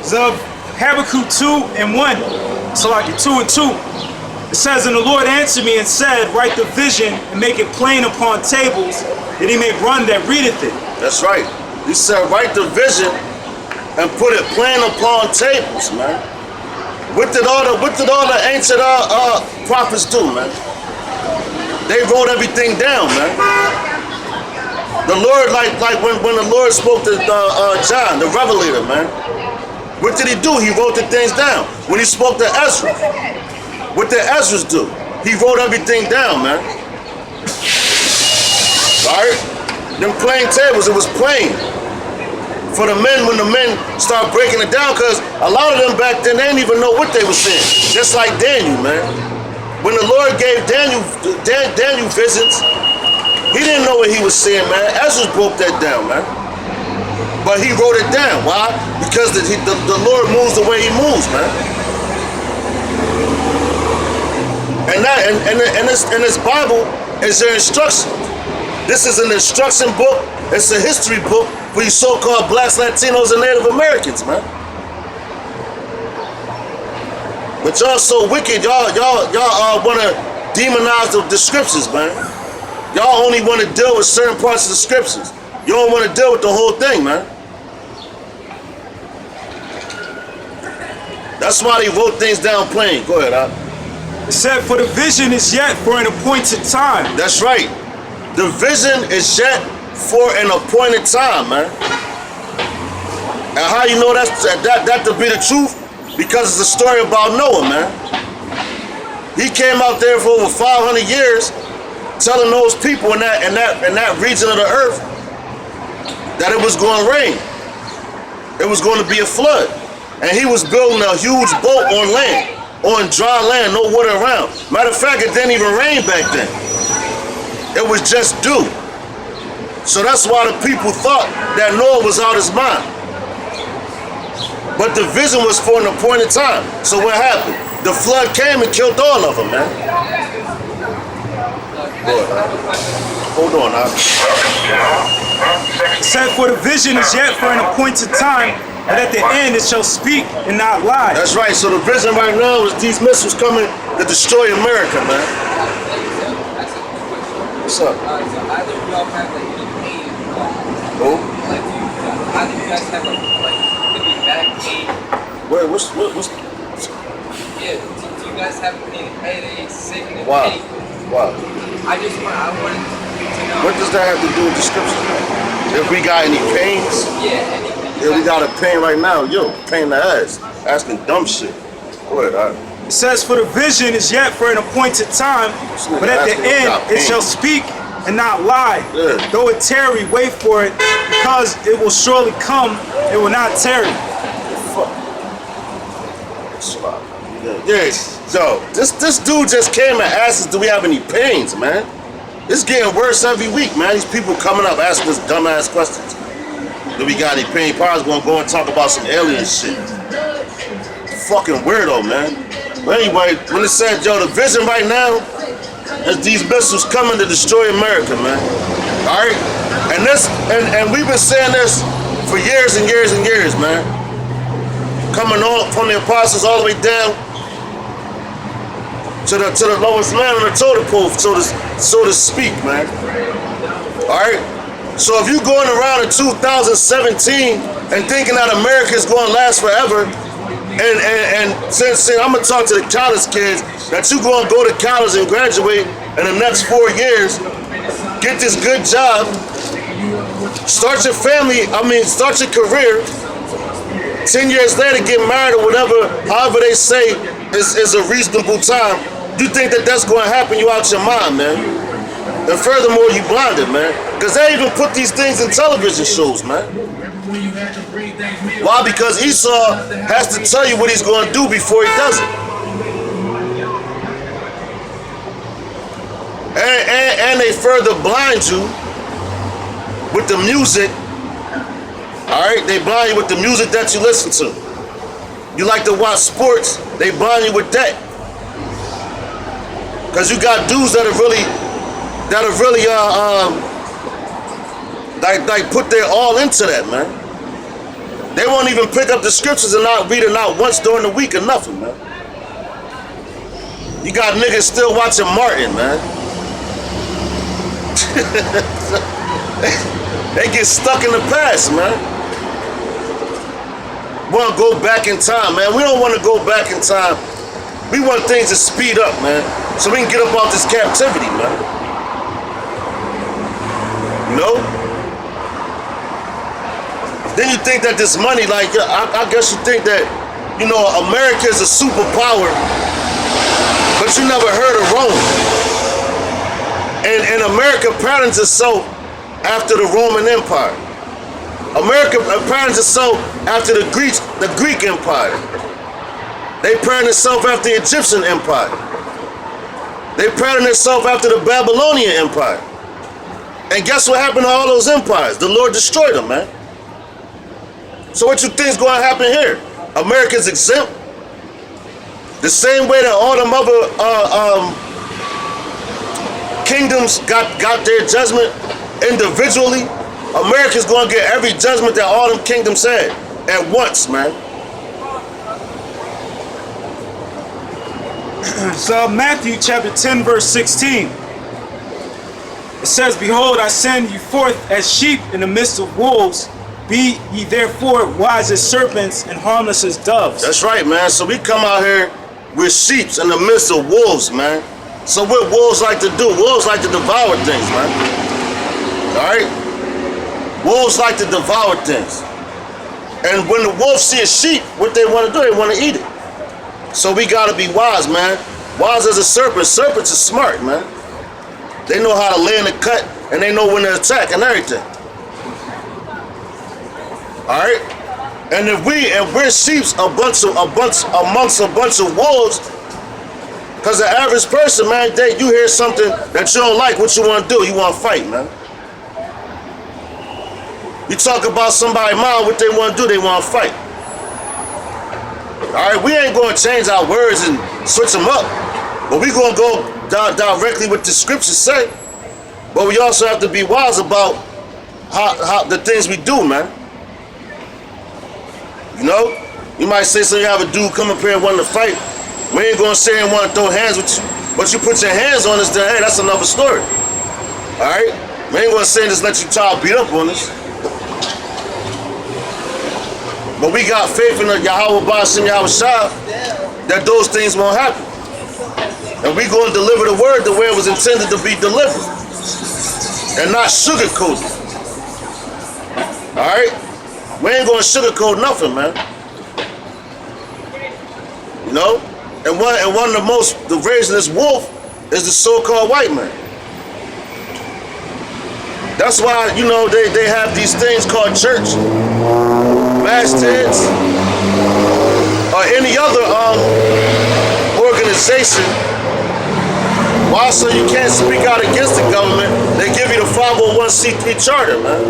of Habakkuk 2:1, so like 2:2. It says, "And the Lord answered me and said, write the vision and make it plain upon tables, that he may run that readeth it." That's right. He said, write the vision and put it plain upon tables, man. What did all the ancient prophets do, man? They wrote everything down, man. The Lord, like when the Lord spoke to John, the Revelator, man. What did he do? He wrote the things down. When he spoke to Ezra, what did Ezra do? He wrote everything down, man. Alright? Them plain tables, it was plain. For the men, when the men start breaking it down, because a lot of them back then, they didn't even know what they were saying. Just like Daniel, man. When the Lord gave Daniel visions, he didn't know what he was saying, man. Ezra broke that down, man. But he wrote it down. Why? Because the Lord moves the way he moves, man. And this Bible is your instruction. This is an instruction book. It's a history book for you so-called blacks, Latinos, and Native Americans, man. But y'all so wicked. Y'all want to demonize the scriptures, man. Y'all only want to deal with certain parts of the scriptures. You don't want to deal with the whole thing, man. That's why they wrote things down plain. Go ahead, Al. It said, "For the vision is yet for an appointed time." That's right. The vision is yet for an appointed time, man. And how you know that to be the truth? Because it's a story about Noah, man. He came out there for over 500 years telling those people in that region of the earth that it was going to rain. It was going to be a flood. And he was building a huge boat on land, on dry land, no water around. Matter of fact, it didn't even rain back then. It was just dew. So that's why the people thought that Noah was out of his mind. But the vision was for an appointed time. So what happened? The flood came and killed all of them, man. Hold on, now. It said, "For the vision is yet for an appointed time, but at the end it shall speak and not lie." That's right. So the vision right now is these missiles coming to destroy America, man. What's up? So either of y'all have like any pain? Who? Like, either you guys have like maybe back pain? What's Yeah. Do you guys have any headaches, sickness? Wow. Anything? Wow. I wanted to know. What does that have to do with the scripture? If we got any pains? Yeah, anything. Yeah, we got a pain right now. Yo, pain in the ass. Asking dumb shit. Go ahead, all right. It says, "For the vision is yet for an appointed time, but at the end it shall speak and not lie. Yeah. Though it tarry, wait for it, because it will surely come, it will not tarry." Yes, yo, this dude just came and asked us, do we have any pains, man? It's getting worse every week, man. These people coming up asking us dumbass questions. Do we got any pain? Probably gonna go and talk about some alien shit. Fucking weirdo, man. But anyway, when it said, yo, the vision right now is these missiles coming to destroy America, man. All right, and we've been saying this for years and years and years, man. Coming on from the apostles all the way down to the lowest man on the totem pole, so to speak, man. All right. So if you're going around in 2017 and thinking that America is going to last forever, and since I'm gonna talk to the college kids that you're going to go to college and graduate in the next 4 years, get this good job, start your family. Start your career. 10 years later, get married or whatever, however they say is a reasonable time. You think that that's going to happen? You out your mind, man. And furthermore, you blinded, man. Because they even put these things in television shows, man. Why? Because Esau has to tell you what he's going to do before he does it. And they further blind you with the music. All right, they blind you with the music that you listen to. You like to watch sports, they blind you with that. Cause you got dudes that are really like put their all into that, man. They won't even pick up the scriptures and not read it not once during the week or nothing, man. You got niggas still watching Martin, man. They get stuck in the past, man. We want to go back in time, man. We don't want to go back in time. We want things to speed up, man, so we can get up off this captivity, man. You know? Then you think that this money, like, I guess you think that, you know, America is a superpower, but you never heard of Rome. And America patterns itself after the Roman Empire. America patterns itself after the Greek Empire. They pattern itself after the Egyptian Empire. They pattern itself after the Babylonian Empire. And guess what happened to all those empires? The Lord destroyed them, man. So what you think is going to happen here? America's exempt? The same way that all them other kingdoms got their judgment individually, America's going to get every judgment that all them kingdoms had at once, man. So Matthew chapter 10 verse 16. It says, "Behold, I send you forth as sheep in the midst of wolves. Be ye therefore wise as serpents and harmless as doves." That's right, man. So we come out here with sheep in the midst of wolves, man. So what wolves like to do? Wolves like to devour things, man. All right? Wolves like to devour things. And when the wolves see a sheep, what they want to do, they want to eat it. So we got to be wise, man. Wise as a serpent. Serpents are smart, man. They know how to lay in the cut, and they know when to attack and everything. All right? And if we're sheeps amongst a bunch of wolves, because the average person, man, you hear something that you don't like, what you want to do? You want to fight, man. You talk about somebody's mom, what they want to do? They want to fight. All right, we ain't going to change our words and switch them up, but we going to go directly what the scriptures say. But we also have to be wise about how the things we do, man. You know, you might say, so you have a dude come up here and want to fight. We ain't going to say and want to throw hands with you, but you put your hands on us, then hey, that's another story. All right, we ain't going to say just let you child beat up on us. But we got faith in the Yahweh Ba'ashem Yahweh Shah that those things won't happen. And we going to deliver the word the way it was intended to be delivered. And not sugarcoat it. Alright? We ain't going to sugarcoat nothing, man. You know? And one of the most, the raisingest wolf is the so-called white man. That's why, you know, they have these things called church, mastheads, or any other organization. Why? So you can't speak out against the government. They give you the 501c3 charter, man.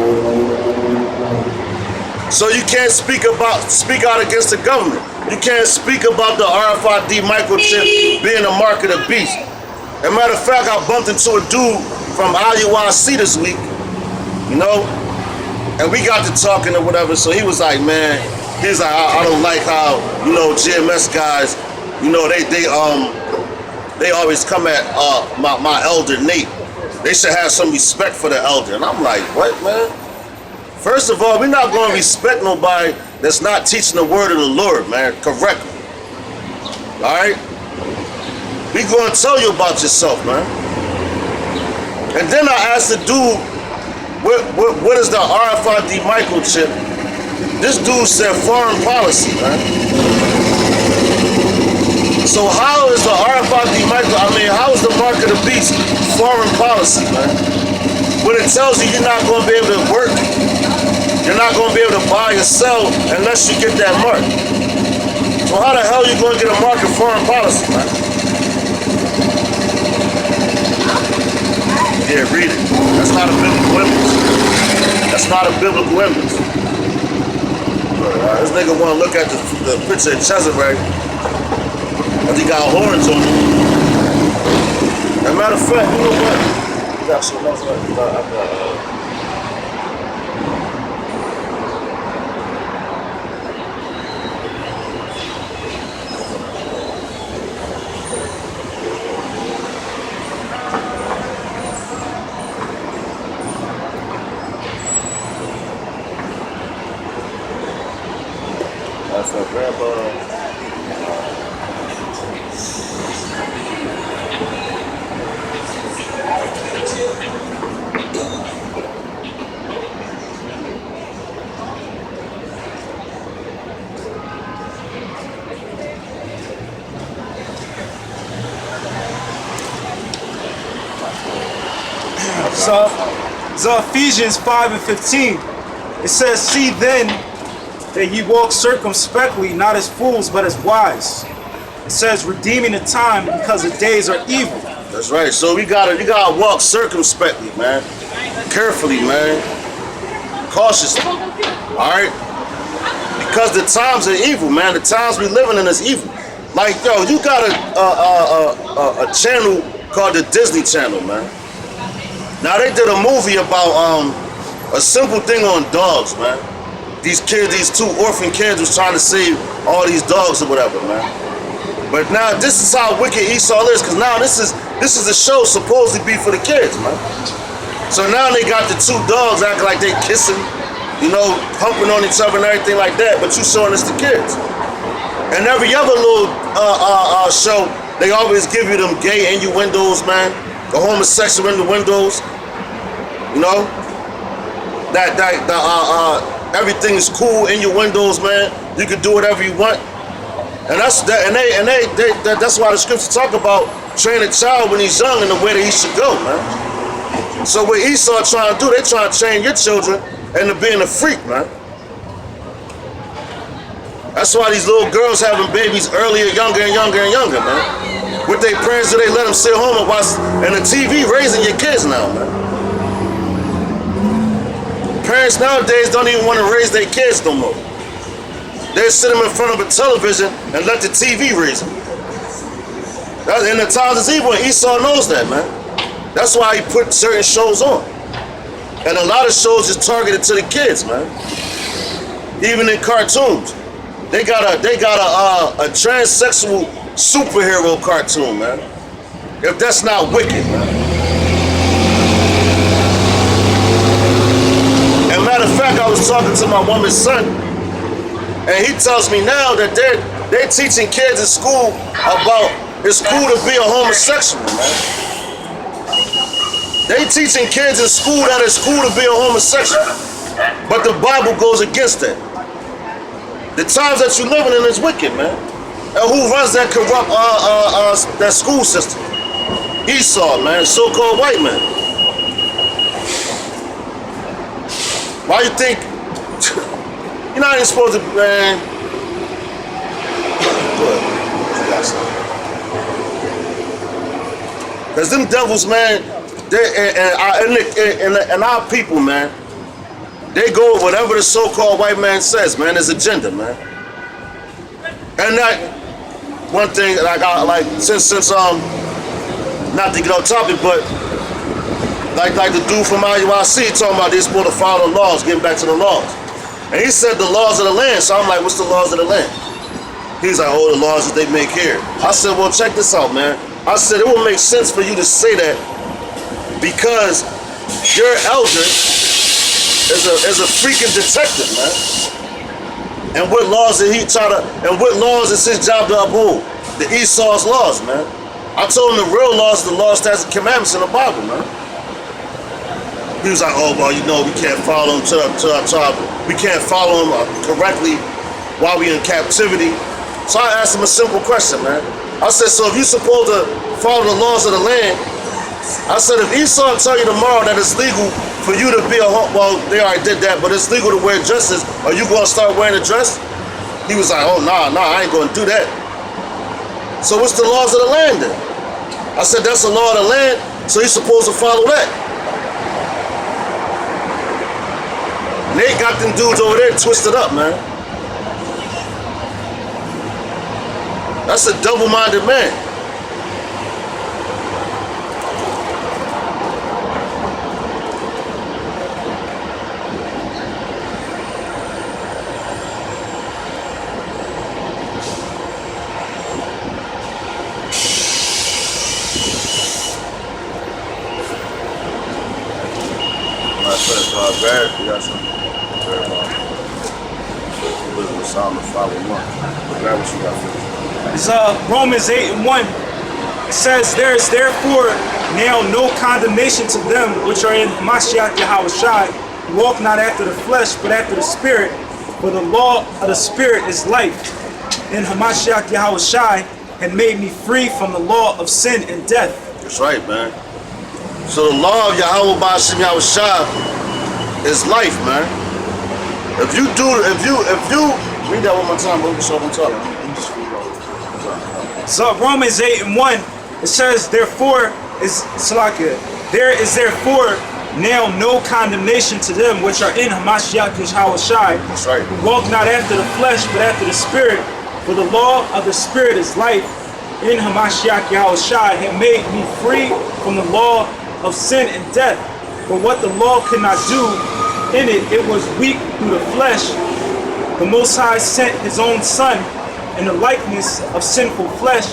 So you can't speak out against the government. You can't speak about the RFID microchip being a mark of the beast. As a matter of fact, I bumped into a dude from IUIC this week, you know, and we got to talking or whatever. So he was like, man, he's like, I don't like how, you know, GMS guys, you know, they always come at my elder Nate. They should have some respect for the elder. And I'm like, what, man? First of all, we're not going to respect nobody that's not teaching the word of the Lord, man, correctly. All right? We going to tell you about yourself, man. And then I asked the dude, what is the RFID microchip? This dude said foreign policy, man. So how is the RFID how is the mark of the beast foreign policy, man? When it tells you you're not going to be able to work, you're not going to be able to buy or sell unless you get that mark. So how the hell are you going to get a mark of foreign policy, man? Yeah, read it. That's not a biblical image. That's not a biblical image. This nigga want to look at the picture of Cesare, because he got horns on him. As a matter of fact, you know what? You got some else That's what grandpa. So Ephesians 5 and 15, it says, see then that ye walk circumspectly, not as fools, but as wise. It says, redeeming the time because the days are evil. That's right. So you gotta walk circumspectly, man. Carefully, man. Cautiously. Alright? Because the times are evil, man. The times we living in is evil. Like, yo, you got a channel called the Disney Channel, man. Now they did a movie about a simple thing on dogs, man. These kids, these two orphan kids was trying to save all these dogs or whatever, man. But now this is how wicked Esau is, because now this is a show supposed to be for the kids, man. So now they got the two dogs acting like they kissing, you know, humping on each other and everything like that, but you showing us the kids. And every other little show, they always give you them gay innuendos, man. The homosexual innuendos, you know. Everything is cool innuendos, man. You can do whatever you want. And that's why the scriptures talk about train a child when he's young in the way that he should go, man. So what Esau trying to do, they trying to train your children into being a freak, man. That's why these little girls having babies earlier, younger and younger and younger, man. What they parents do, they let them sit home and watch and the TV raising your kids now, man. Parents nowadays don't even want to raise their kids no more. They sit them in front of a television and let the TV raise them. And the times is evil, and Esau knows that, man. That's why he put certain shows on. And a lot of shows is targeted to the kids, man. Even in cartoons. They got a transsexual superhero cartoon, man. If that's not wicked, man. And matter of fact, I was talking to my woman's son, and he tells me now that they're teaching kids in school about it's cool to be a homosexual, man. They teaching kids in school that it's cool to be a homosexual, but the Bible goes against that. The times that you're living in is wicked, man. And who runs that corrupt that school system? Esau, man, so-called white man. Why you think you're not even supposed to, man? What? Cause them devils, man, and our people, man, they go with whatever the so-called white man says, man. His agenda, man. And that one thing, like since not to get off topic, but like the dude from IUIC talking about they're supposed to follow the laws, getting back to the laws. And he said the laws of the land. So I'm like, what's the laws of the land? He's like, oh, the laws that they make here. I said, well, check this out, man. I said it would make sense for you to say that because your elder is a freaking detective, man. And what laws did he try to, and what laws is his job to uphold? The Esau's laws, man. I told him the real laws are the laws, statutes, and commandments in the Bible, man. He was like, oh, well, you know, we can't follow him we can't follow him correctly while we in captivity. So I asked him a simple question, man. I said, so if you're supposed to follow the laws of the land, I said, if Esau tell you tomorrow that it's legal for you to be well, they already did that, but it's legal to wear dresses, are you going to start wearing a dress? He was like, oh, nah, I ain't going to do that. So what's the laws of the land then? I said, that's the law of the land, so you're supposed to follow that. Nate got them dudes over there twisted up, man. That's a double-minded man. My friend, bad. You got something? Very well. Wisdom of Solomon, Volume 1. Grab what you got for me. It's Romans 8:1. It says, there is therefore now no condemnation to them which are in Mashiach Yahushua, who walk not after the flesh, but after the Spirit. For the law of the Spirit is life. In Hamashiach Yahushua had made me free from the law of sin and death. That's right, man. So the law of Yahweh Ba'ashim Yahushua is life, man. If you read that one more time, bro. So I'm talking. So Romans 8:1, it says, therefore is Salakia, there is therefore now no condemnation to them which are in Hamashiach Yahushua, That's right. who walk not after the flesh, but after the Spirit. For the law of the Spirit is life. In Hamashiach Yahushua had made me free from the law of sin and death. For what the law could not do in it, it was weak through the flesh. The Most High sent his own Son in the likeness of sinful flesh,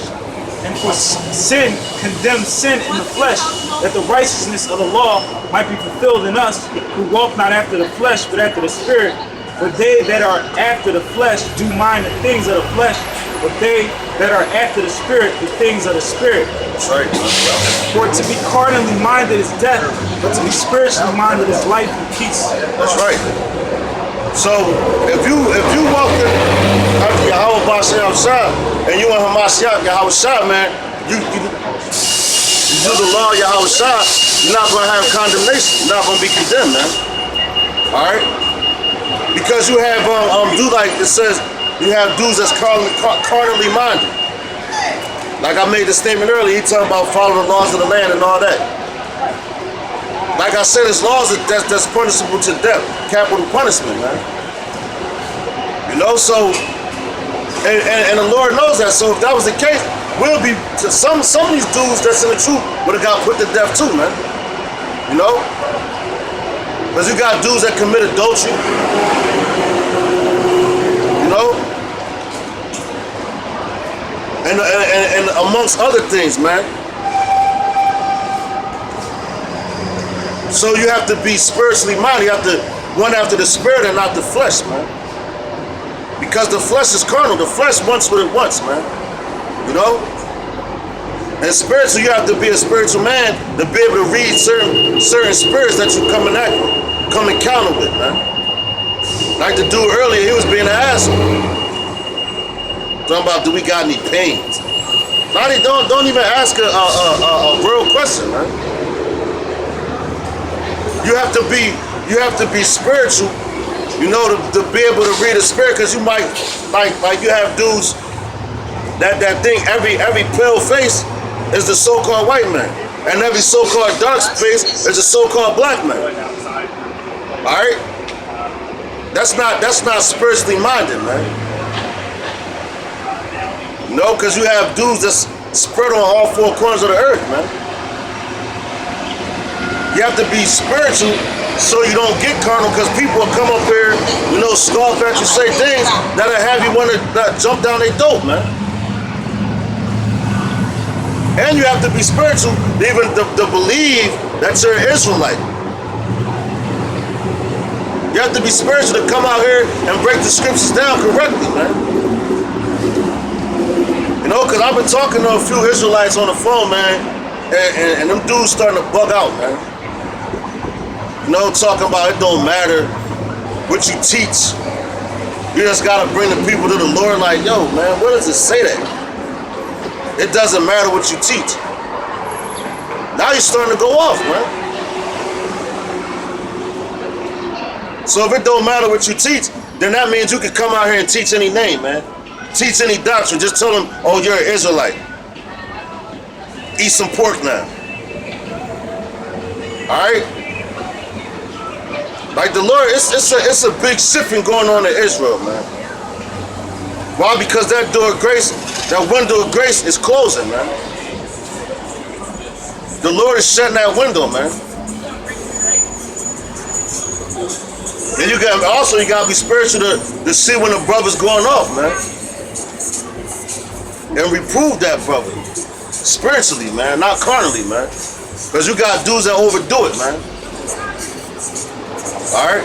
and for sin condemned sin in the flesh, that the righteousness of the law might be fulfilled in us, who walk not after the flesh, but after the Spirit. For they that are after the flesh do mind the things of the flesh, but they that are after the Spirit, the things of the Spirit. That's right, man. For to be carnally minded is death, but to be spiritually minded is life and peace. That's right. So if you walk in after Yahweh Ba'ashim Yahushua and you in Hamashiach Yahushua, man, you do the law of Yahushua, you're not gonna have condemnation. You're not gonna be condemned, man. All right. Because you have do like it says, you have dudes that's carnally minded. Like I made the statement earlier, he talking about following the laws of the land and all that. Like I said, it's laws that's punishable to death, capital punishment, man. You know, so and the Lord knows that. So if that was the case, we'll be some of these dudes that's in the truth would have got put to death too, man. You know. Because you got dudes that commit adultery, you know, and amongst other things, man. So you have to be spiritually minded. You have to run after the Spirit and not the flesh, man. Because the flesh is carnal. The flesh wants what it wants, man. You know? And spiritual, you have to be a spiritual man to be able to read certain spirits that you come encounter with, man. Like the dude earlier, he was being an asshole. Talking about, do we got any pains? Don't even ask a real question, man. You have to be spiritual, you know, to be able to read a spirit, because you might like you have dudes that think every pale face is the so-called white man, and every so-called dark face is the so-called black man. All right, that's not spiritually minded, man. No, because you have dudes that's spread on all four corners of the earth, man. You have to be spiritual so you don't get carnal, because people will come up here, you know, scoff at you, say things that'll have you want to jump down their throat, man. And you have to be spiritual even to believe that you're an Israelite. You have to be spiritual to come out here and break the scriptures down correctly, man. You know, because I've been talking to a few Israelites on the phone, man, and them dudes starting to bug out, man. You know, talking about it don't matter what you teach. You just got to bring the people to the Lord. Like, yo, man, where does it say that? It doesn't matter what you teach. Now you're starting to go off, man. So if it don't matter what you teach, then that means you can come out here and teach any name, man. Teach any doctrine. Just tell them, oh, you're an Israelite. Eat some pork now. All right? Like the Lord, it's a big shifting going on in Israel, man. Why? Because that door of grace, that window of grace is closing, man. The Lord is shutting that window, man. And you gotta be spiritual to see when the brother's going off, man. And reprove that brother. Spiritually, man, not carnally, man. Because you got dudes that overdo it, man. Alright?